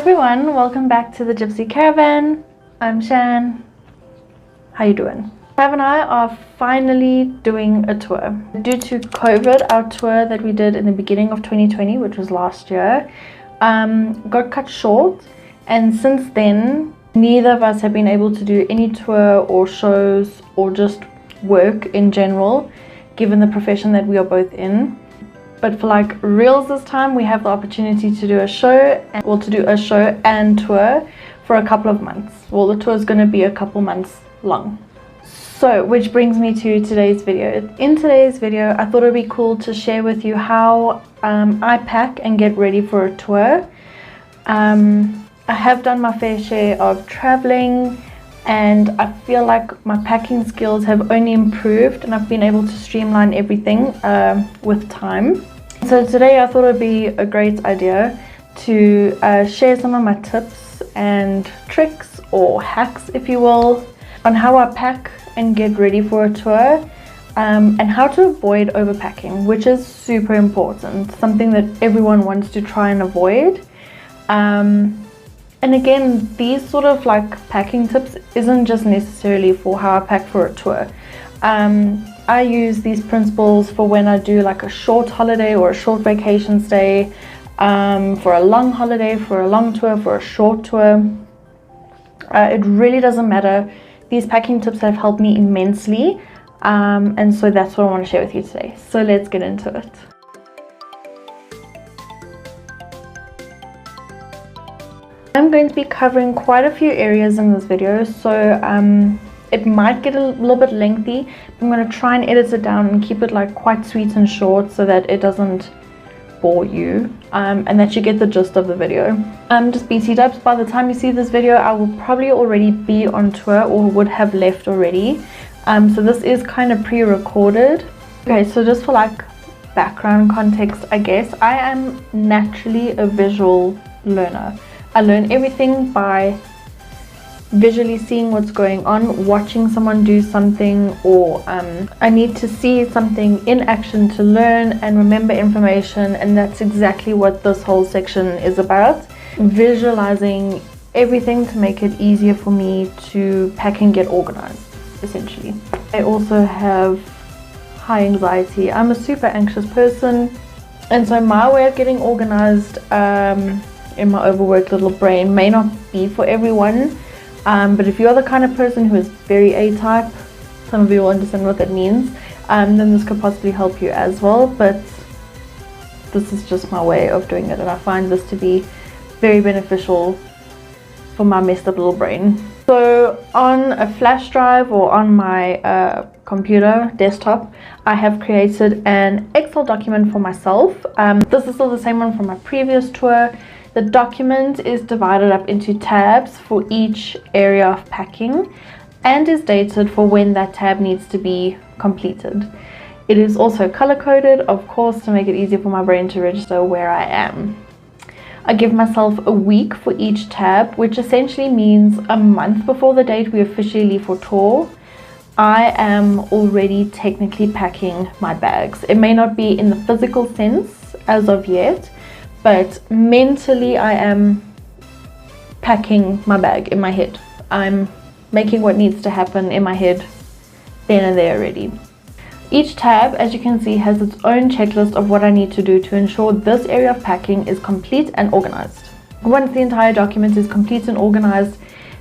everyone, welcome back to the Gypsy Caravan. I'm Shan. How you doing? Trav and I are finally doing a tour. Due to COVID, our tour that we did in the beginning of 2020, which was last year, got cut short, and since then neither of us have been able to do any tour or shows or just work in general, given the profession that we are both in. But for like reals this time, we have the opportunity to do a show and tour for a couple of months. Well, the tour is going to be a couple months long. So, which brings me to today's video. In today's video, I thought it would be cool to share with you how I pack and get ready for a tour. I have done my fair share of traveling, and I feel like my packing skills have only improved, and I've been able to streamline everything with time. So today I thought it would be a great idea to share some of my tips and tricks, or hacks if you will, on how I pack and get ready for a tour, and how to avoid overpacking, which is super important, something that everyone wants to try and avoid. And again, these sort of like packing tips isn't just necessarily for how I pack for a tour. I use these principles for when I do like a short holiday or a short vacation stay, for a long holiday, for a long tour, for a short tour. It really doesn't matter. These packing tips have helped me immensely, and so that's what I want to share with you today. So let's get into it. I'm going to be covering quite a few areas in this video, so it might get a little bit lengthy. I'm going to try and edit it down and keep it like quite sweet and short so that it doesn't bore you, and that you get the gist of the video. Just BT dubs, by the time you see this video I will probably already be on tour or would have left already, so this is kind of pre-recorded. Okay, so just for like background context, I guess I am naturally a visual learner. I learn everything by visually seeing what's going on, watching someone do something, or I need to see something in action to learn and remember information, and that's exactly what this whole section is about. Visualizing everything to make it easier for me to pack and get organized, essentially. I also have high anxiety. I'm a super anxious person, and so my way of getting organized in my overworked little brain may not be for everyone. But if you're the kind of person who is very A-type, some of you will understand what that means, then this could possibly help you as well. But this is just my way of doing it, and I find this to be very beneficial for my messed up little brain. So on a flash drive or on my computer desktop, I have created an Excel document for myself. This is still the same one from my previous tour. The document is divided up into tabs for each area of packing and is dated for when that tab needs to be completed. It is also color coded, of course, to make it easier for my brain to register where I am. I give myself a week for each tab, which essentially means a month before the date we officially leave for tour, I am already technically packing my bags. It may not be in the physical sense as of yet, but mentally I am packing my bag in my head. I'm making what needs to happen in my head then and there already. Each tab, as you can see, has its own checklist of what I need to do to ensure this area of packing is complete and organized. Once the entire document is complete and organized,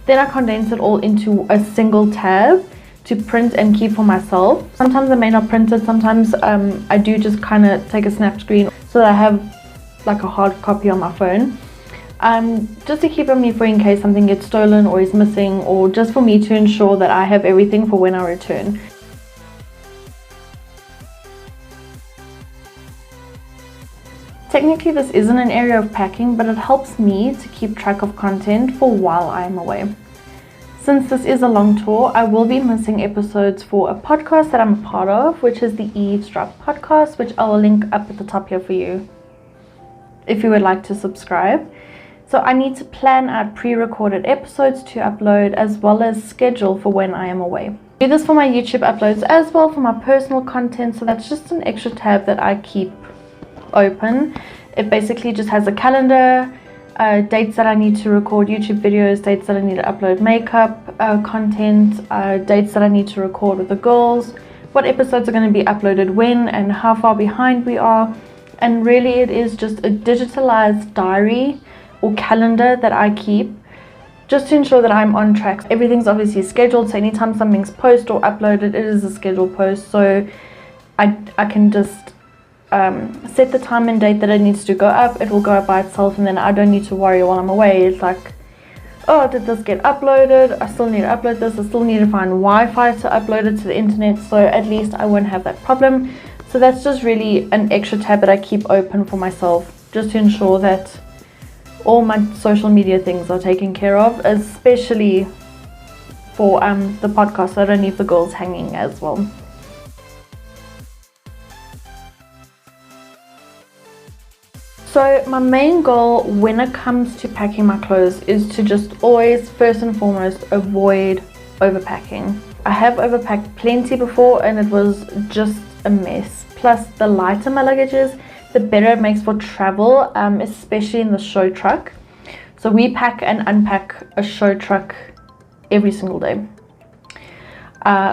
then I condense it all into a single tab to print and keep for myself. Sometimes I may not print it, sometimes I do just kind of take a snap screen so that I have like a hard copy on my phone, just to keep on me for in case something gets stolen or is missing, or just for me to ensure that I have everything for when I return. Technically this isn't an area of packing, but it helps me to keep track of content for while I am away. Since this is a long tour, I will be missing episodes for a podcast that I'm a part of, which is the Eavesdrop podcast, which I will link up at the top here for you if you would like to subscribe. So I need to plan out pre-recorded episodes to upload, as well as schedule for when I am away. I do this for my YouTube uploads as well, for my personal content, so that's just an extra tab that I keep open. It basically just has a calendar, dates that I need to record YouTube videos, dates that I need to upload makeup content, dates that I need to record with the girls, what episodes are going to be uploaded when, and how far behind we are. And really it is just a digitalized diary or calendar that I keep just to ensure that I'm on track. Everything's obviously scheduled, so anytime something's posted or uploaded, it is a scheduled post, so I can just set the time and date that it needs to go up. It will go up by itself, and then I don't need to worry while I'm away. It's like, oh, did this get uploaded? I still need to upload this. I still need to find Wi-Fi to upload it to the internet, so at least I won't have that problem. So that's just really an extra tab that I keep open for myself, just to ensure that all my social media things are taken care of, especially for the podcast, so I don't leave the girls hanging as well. So my main goal when it comes to packing my clothes is to just always, first and foremost, avoid overpacking. I have overpacked plenty before and it was just a mess. Plus, the lighter my luggage is, the better it makes for travel, especially in the show truck. So we pack and unpack a show truck every single day,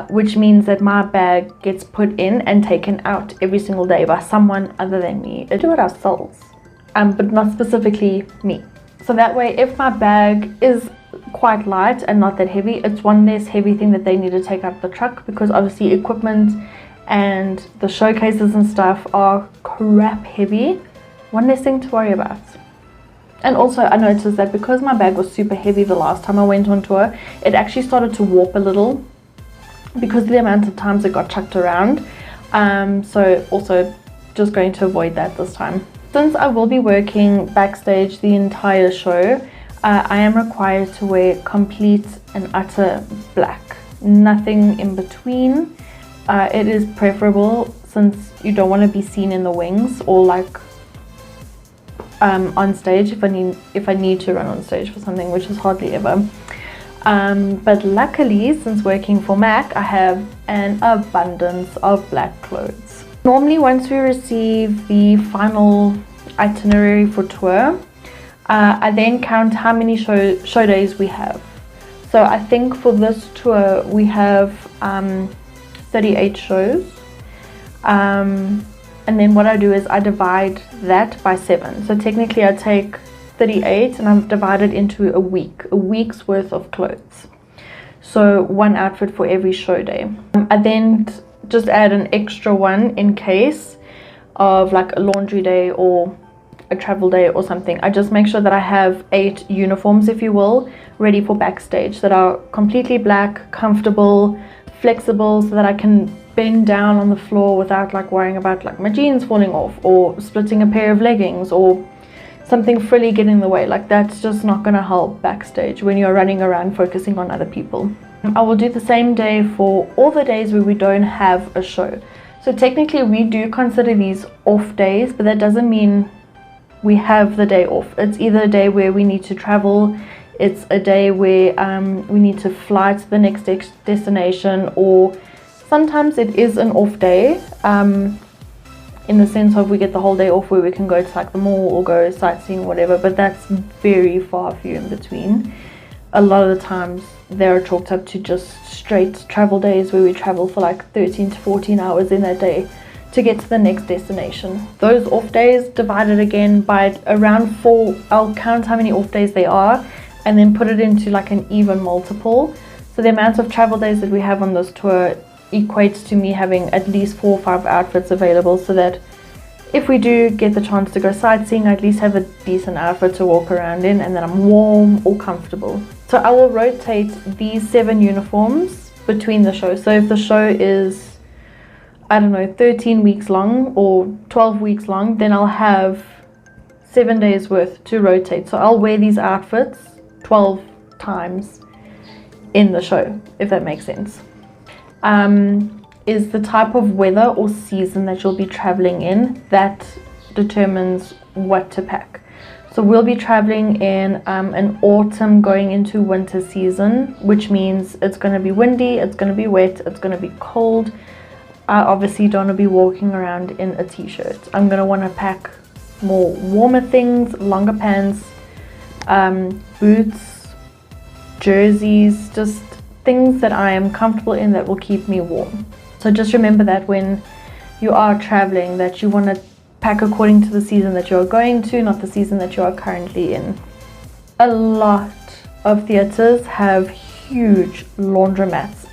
which means that my bag gets put in and taken out every single day by someone other than me. We do it ourselves, but not specifically me. So that way, if my bag is quite light and not that heavy, it's one less heavy thing that they need to take out of the truck, because obviously equipment and the showcases and stuff are crap heavy. One less thing to worry about. And also I noticed that because my bag was super heavy the last time I went on tour, it actually started to warp a little because of the amount of times it got chucked around. So also just going to avoid that this time. Since I will be working backstage the entire show, I am required to wear complete and utter black, nothing in between. It is preferable, since you don't want to be seen in the wings or like on stage if I need to run on stage for something, which is hardly ever. But luckily, since working for MAC, I have an abundance of black clothes. Normally, once we receive the final itinerary for tour, I then count how many show days we have. So I think for this tour we have 38 shows, and then what I do is I divide that by 7. So technically I take 38 and I divide it into a week's worth of clothes. So one outfit for every show day. I then just add an extra one in case of like a laundry day or a travel day or something. I just make sure that I have 8 uniforms, if you will, ready for backstage, that are completely black, comfortable, flexible, so that I can bend down on the floor without like worrying about like my jeans falling off or splitting a pair of leggings or something frilly getting in the way. Like, that's just not going to help backstage when you're running around focusing on other people. I will do the same day for all the days where we don't have a show. So technically we do consider these off days, but that doesn't mean we have the day off. It's either a day where we need to travel, it's a day where we need to fly to the next destination, or sometimes it is an off day, in the sense of we get the whole day off where we can go to like the mall or go sightseeing, whatever, but that's very far few in between. A lot of the times they're chalked up to just straight travel days where we travel for like 13 to 14 hours in that day to get to the next destination. Those off days divided again by around 4, I'll count how many off days they are and then put it into like an even multiple. So the amount of travel days that we have on this tour equates to me having at least 4 or 5 outfits available, so that if we do get the chance to go sightseeing, I at least have a decent outfit to walk around in, and then I'm warm or comfortable. So I will rotate these 7 uniforms between the shows. So if the show is, I don't know, 13 weeks long or 12 weeks long, then I'll have 7 days worth to rotate. So I'll wear these outfits 12 times in the show, if that makes sense. Is the type of weather or season that you'll be traveling in that determines what to pack. So we'll be traveling in an autumn going into winter season, which means it's going to be windy, it's going to be wet, it's going to be cold. I obviously don't want to be walking around in a t-shirt. I'm going to want to pack more warmer things, longer pants, boots, jerseys, just things that I am comfortable in that will keep me warm. So just remember that when you are traveling, that you want to pack according to the season that you're going to, not the season that you are currently in. A lot of theatres have huge laundromats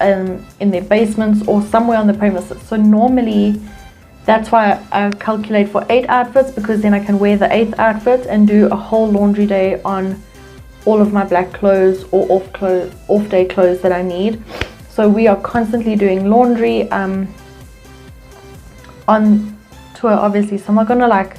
in their basements or somewhere on the premises. So normally that's why I calculate for 8 outfits, because then I can wear the 8th outfit and do a whole laundry day on all of my black clothes or off day clothes that I need. So we are constantly doing laundry on tour, obviously. So I'm not gonna like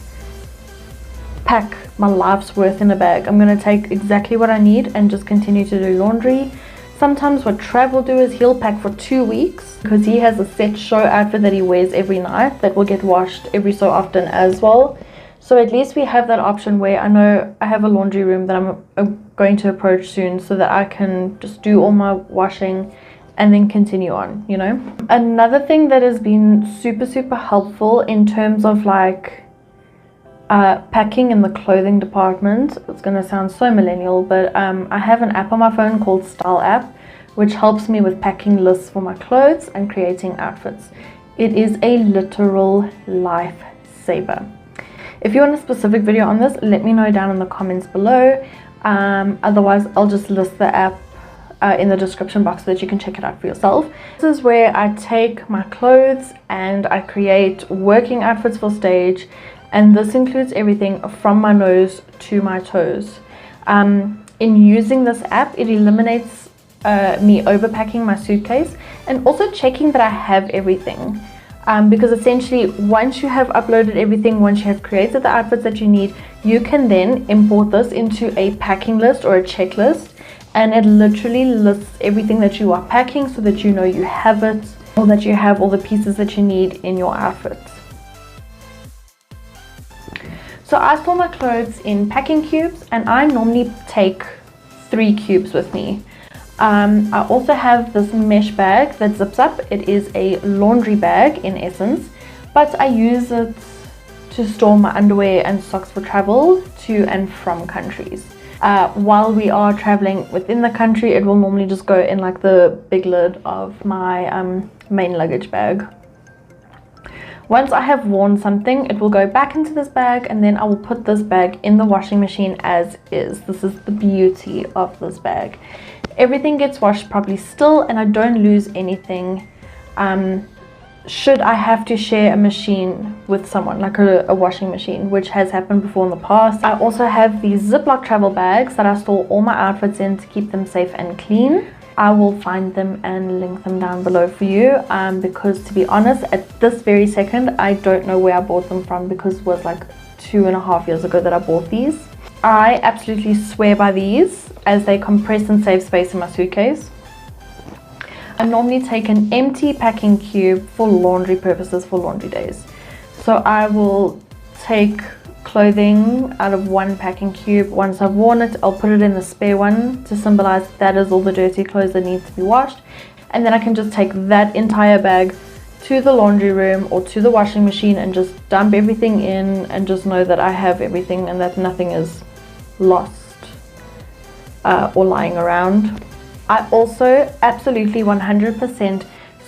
pack my life's worth in a bag. I'm gonna take exactly what I need and just continue to do laundry. Sometimes what Trav will do is he'll pack for 2 weeks, because he has a set show outfit that he wears every night that will get washed every so often as well. So at least we have that option where I know I have a laundry room that I'm going to approach soon, so that I can just do all my washing and then continue on, you know. Another thing that has been super helpful in terms of like packing in the clothing department, it's gonna sound so millennial, but I have an app on my phone called Style App, which helps me with packing lists for my clothes and creating outfits. It is a literal lifesaver. If you want a specific video on this, let me know down in the comments below. Otherwise I'll just list the app in the description box so that you can check it out for yourself. This is where I take my clothes and I create working outfits for stage, and this includes everything from my nose to my toes. In using this app, it eliminates me overpacking my suitcase and also checking that I have everything. Because essentially once you have uploaded everything, once you have created the outfits that you need, you can then import this into a packing list or a checklist, and it literally lists everything that you are packing so that you know you have it, or that you have all the pieces that you need in your outfits. So I store my clothes in packing cubes, and I normally take 3 cubes with me. I also have this mesh bag that zips up. It is a laundry bag in essence, but I use it to store my underwear and socks for travel to and from countries. While we are traveling within the country, it will normally just go in like the big lid of my main luggage bag. Once I have worn something, it will go back into this bag, and then I will put this bag in the washing machine as is. This is the beauty of this bag. Everything gets washed properly still, and I don't lose anything should I have to share a machine with someone, like a washing machine, which has happened before in the past. I also have these Ziploc travel bags that I store all my outfits in to keep them safe and clean. I will find them and link them down below for you, because to be honest, at this very second, I don't know where I bought them from, because it was like 2.5 years ago that I bought these. I absolutely swear by these, as they compress and save space in my suitcase. I normally take an empty packing cube for laundry purposes for laundry days. So I will take clothing out of one packing cube. Once I've worn it, I'll put it in the spare one to symbolize that is all the dirty clothes that need to be washed. And then I can just take that entire bag to the laundry room or to the washing machine and just dump everything in, and just know that I have everything and that nothing is lost or lying around. I also absolutely 100%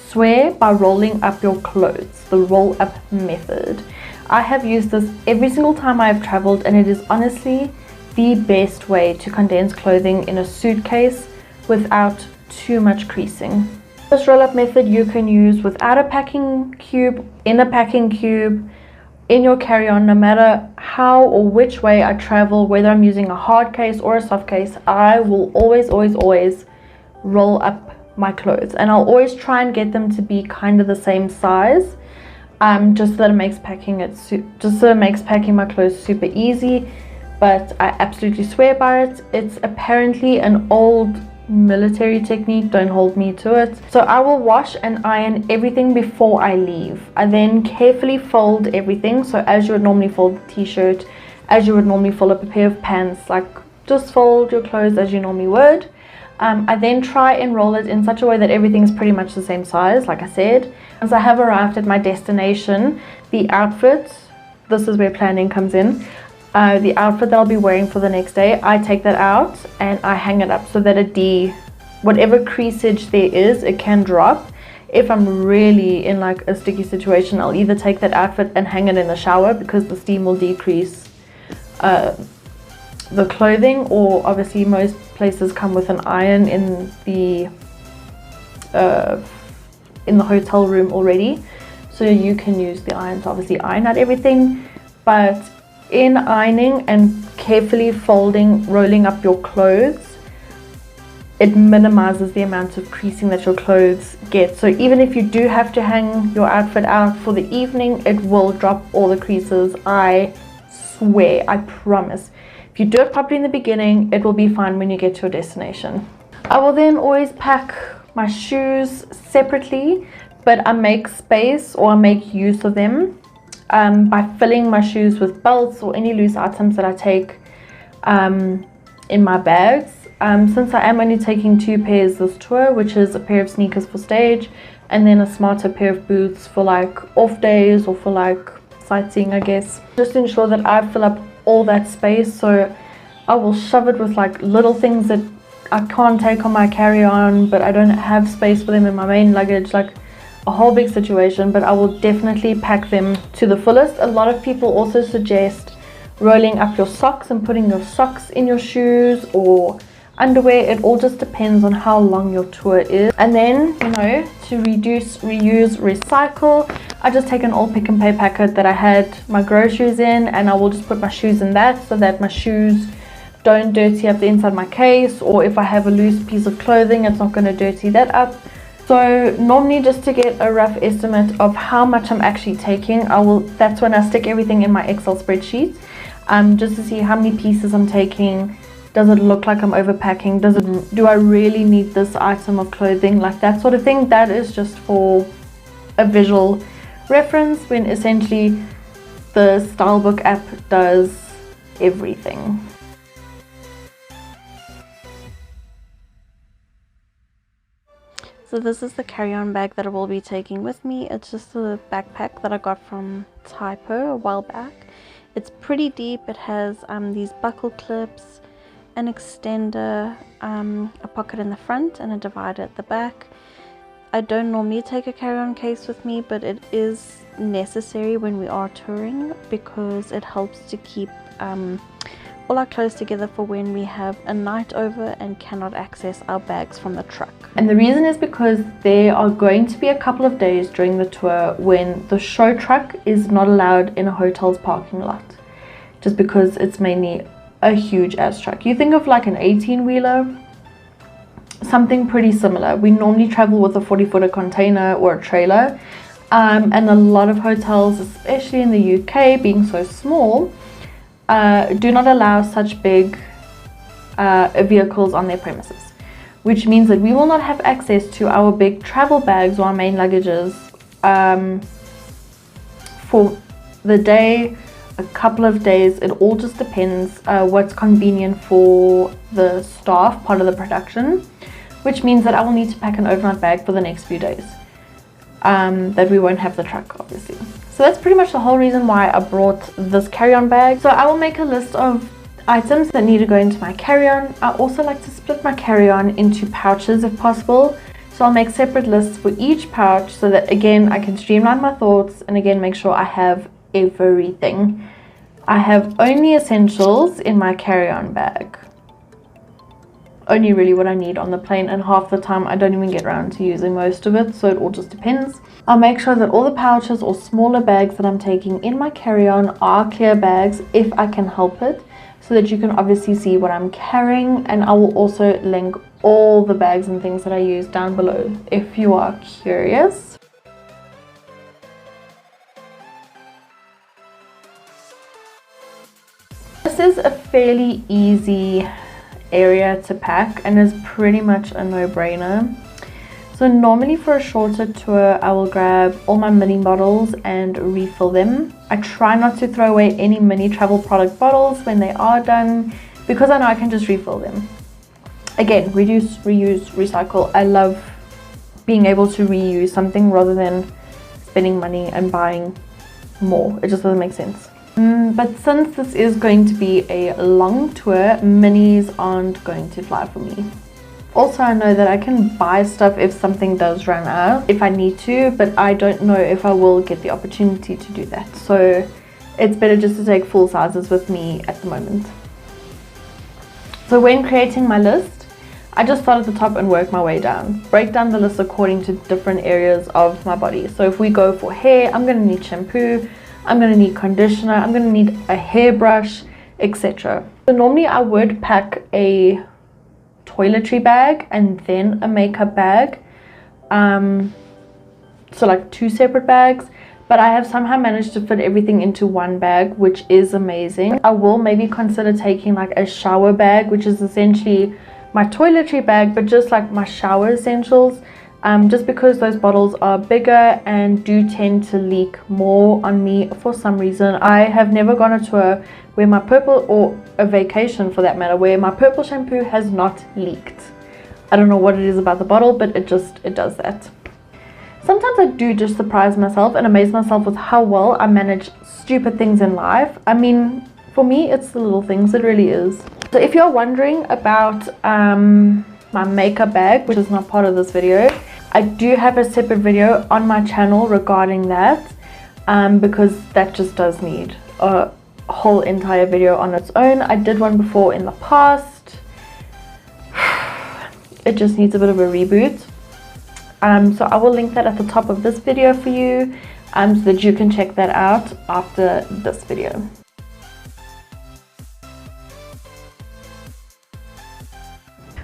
swear by rolling up your clothes, the roll up method. I have used this every single time I have traveled, and it is honestly the best way to condense clothing in a suitcase without too much creasing. This roll up method you can use without a packing cube, in a packing cube, in your carry-on. No matter how or which way I travel, whether I'm using a hard case or a soft case, I will always roll up my clothes, and I'll always try and get them to be kind of the same size, just so that it makes packing my clothes super easy. But I absolutely swear by it. It's apparently an old military technique, don't hold me to it. So I will wash and iron everything before I leave. I then carefully fold everything, so as you would normally fold a t-shirt, as you would normally fold up a pair of pants, like just fold your clothes as you normally would. I then try and roll it in such a way that everything's pretty much the same size, like I said. Once I have arrived at my destination, the outfit, this is where planning comes in, the outfit that I'll be wearing for the next day, I take that out and I hang it up so that whatever creasage there is, it can drop. If I'm really in like a sticky situation, I'll either take that outfit and hang it in the shower because the steam will decrease the clothing, or obviously most places come with an iron in the hotel room already, so you can use the iron to obviously iron out everything. But in ironing and carefully folding, rolling up your clothes, it minimizes the amount of creasing that your clothes get. So even if you do have to hang your outfit out for the evening, it will drop all the creases. I swear, I promise. If you do it properly in the beginning, it will be fine when you get to your destination. I will then always pack my shoes separately, but I make space, or I make use of them by filling my shoes with belts or any loose items that I take in my bags. Since I am only taking 2 pairs this tour, which is a pair of sneakers for stage and then a smarter pair of boots for like off days or for like sightseeing, I guess, just ensure that I fill up all that space. So I will shove it with like little things that I can't take on my carry-on, but I don't have space for them in my main luggage, like a whole big situation. But I will definitely pack them to the fullest. A lot of people also suggest rolling up your socks and putting your socks in your shoes or underwear. It all just depends on how long your tour is. And then, you know, to reduce, reuse, recycle, I just take an old Pick and Pay packet that I had my groceries in, and I will just put my shoes in that so that my shoes don't dirty up the inside of my case, or if I have a loose piece of clothing, it's not going to dirty that up. So normally, just to get a rough estimate of how much I'm actually taking, that's when I stick everything in my Excel spreadsheet, just to see how many pieces I'm taking. Does it look like I'm overpacking? Do I really need this item of clothing? Like that sort of thing. That is just for a visual reference, when essentially the Stylebook app does everything. So this is the carry-on bag that I will be taking with me. It's just a backpack that I got from Typo a while back. It's pretty deep. It has these buckle clips, an extender, a pocket in the front and a divider at the back. I don't normally take a carry-on case with me, but it is necessary when we are touring because it helps to keep all our clothes together for when we have a night over and cannot access our bags from the truck. And the reason is because there are going to be a couple of days during the tour when the show truck is not allowed in a hotel's parking lot, just because it's mainly a huge ass truck. You think of like an 18-wheeler, something pretty similar. We normally travel with a 40-footer container or a trailer, and a lot of hotels, especially in the UK, being so small, do not allow such big vehicles on their premises, which means that we will not have access to our big travel bags or our main luggages for the day, a couple of days. It all just depends what's convenient for the staff, part of the production, which means that I will need to pack an overnight bag for the next few days, that we won't have the truck, obviously. So that's pretty much the whole reason why I brought this carry-on bag. So I will make a list of items that need to go into my carry-on. I also like to split my carry-on into pouches if possible. So I'll make separate lists for each pouch so that, again, I can streamline my thoughts and again make sure I have everything. I have only essentials in my carry-on bag. Only really what I need on the plane, and half the time I don't even get around to using most of it, so it all just depends. I'll make sure that all the pouches or smaller bags that I'm taking in my carry-on are clear bags if I can help it, so that you can obviously see what I'm carrying. And I will also link all the bags and things that I use down below if you are curious. This is a fairly easy area to pack and is pretty much a no-brainer. So normally for a shorter tour I will grab all my mini bottles and refill them. I try not to throw away any mini travel product bottles when they are done, because I know I can just refill them. Again, reduce, reuse, recycle. I love being able to reuse something rather than spending money and buying more. It just doesn't make sense. But since this is going to be a long tour, minis aren't going to fly for me. Also, I know that I can buy stuff if something does run out, if I need to, but I don't know if I will get the opportunity to do that. So it's better just to take full sizes with me at the moment. So when creating my list, I just start at the top and work my way down. Break down the list according to different areas of my body. So if we go for hair, I'm going to need shampoo, I'm going to need conditioner, I'm going to need a hairbrush, etc. So normally I would pack a toiletry bag and then a makeup bag, so like 2 separate bags, but I have somehow managed to fit everything into one bag, which is amazing. I will maybe consider taking like a shower bag, which is essentially my toiletry bag but just like my shower essentials, just because those bottles are bigger and do tend to leak more on me for some reason. I have never gone on a tour where my purple, or a vacation for that matter, where my purple shampoo has not leaked. I don't know what it is about the bottle, but it does that. Sometimes I do just surprise myself and amaze myself with how well I manage stupid things in life. I mean, for me, it's the little things, it really is. So if you're wondering about my makeup bag, which is not part of this video, I do have a separate video on my channel regarding that, because that just does need a whole entire video on its own. I did one before in the past. It just needs a bit of a reboot. So I will link that at the top of this video for you, so that you can check that out after this video.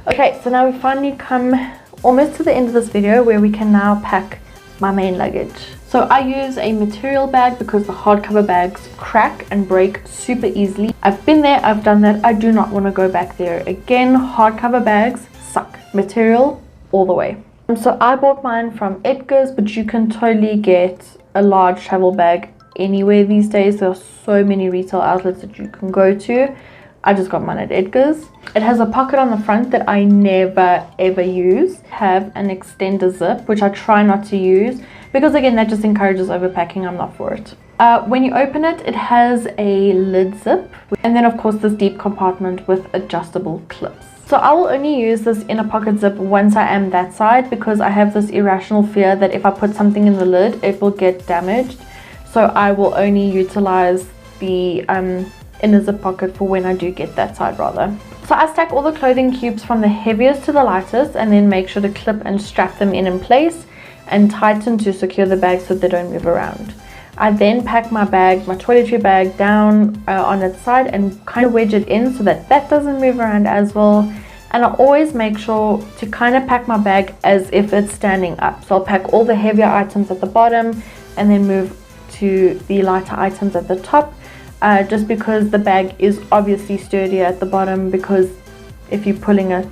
Okay, so now we finally come almost to the end of this video where we can now pack my main luggage. So I use a material bag because the hardcover bags crack and break super easily. I've been there, I've done that. I do not want to go back there again. Hardcover bags suck. Material all the way. So I bought mine from Edgar's, but you can totally get a large travel bag anywhere these days. There are so many retail outlets that you can go to. I just got mine at Edgar's. It has a pocket on the front that I never ever use. Have an extender zip, which I try not to use because again that just encourages overpacking. I'm not for it. When you open it, it has a lid zip, and then of course this deep compartment with adjustable clips. So I will only use this inner pocket zip once I am that side, because I have this irrational fear that if I put something in the lid it will get damaged. So I will only utilize the inner zip pocket for when I do get that side rather. So I stack all the clothing cubes from the heaviest to the lightest, and then make sure to clip and strap them in place and tighten to secure the bag so they don't move around. I then pack my bag, my toiletry bag, down on its side and kind of wedge it in so that that doesn't move around as well. And I always make sure to kind of pack my bag as if it's standing up. So I'll pack all the heavier items at the bottom and then move to the lighter items at the top, just because the bag is obviously sturdier at the bottom, because if you're pulling it,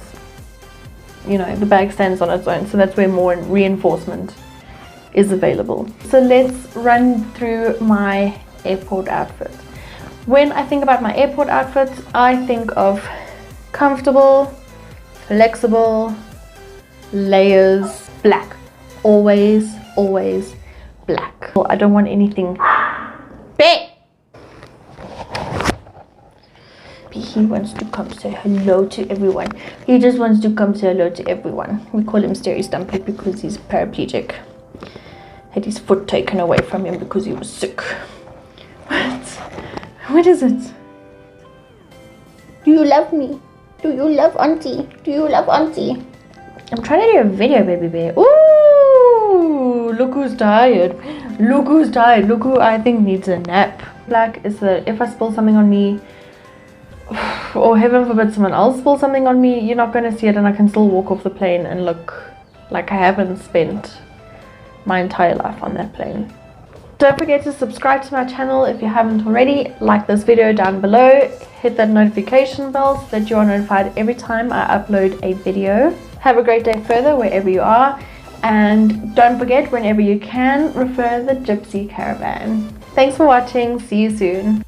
you know, the bag stands on its own, so that's where more reinforcement is available. So let's run through my airport outfit. When I think about my airport outfit, I think of comfortable, flexible, layers, black. Always black. I don't want anything big. He wants to come say hello to everyone. He just wants to come say hello to everyone. We call him Stary Stumpy because he's paraplegic. Had his foot taken away from him because he was sick. What? What is it? Do you love me? Do you love Auntie? Do you love Auntie? I'm trying to do a video, baby bear. Ooh, look who's tired. Look who's tired. Look who I think needs a nap. Black is that if I spill something on me, or heaven forbid someone else spills something on me, you're not going to see it, and I can still walk off the plane and look like I haven't spent my entire life on that plane. Don't forget to subscribe to my channel if you haven't already. Like this video down below. Hit that notification bell so that you are notified every time I upload a video. Have a great day further wherever you are. And don't forget, whenever you can, refer the Gypsy Caravan. Thanks for watching. See you soon.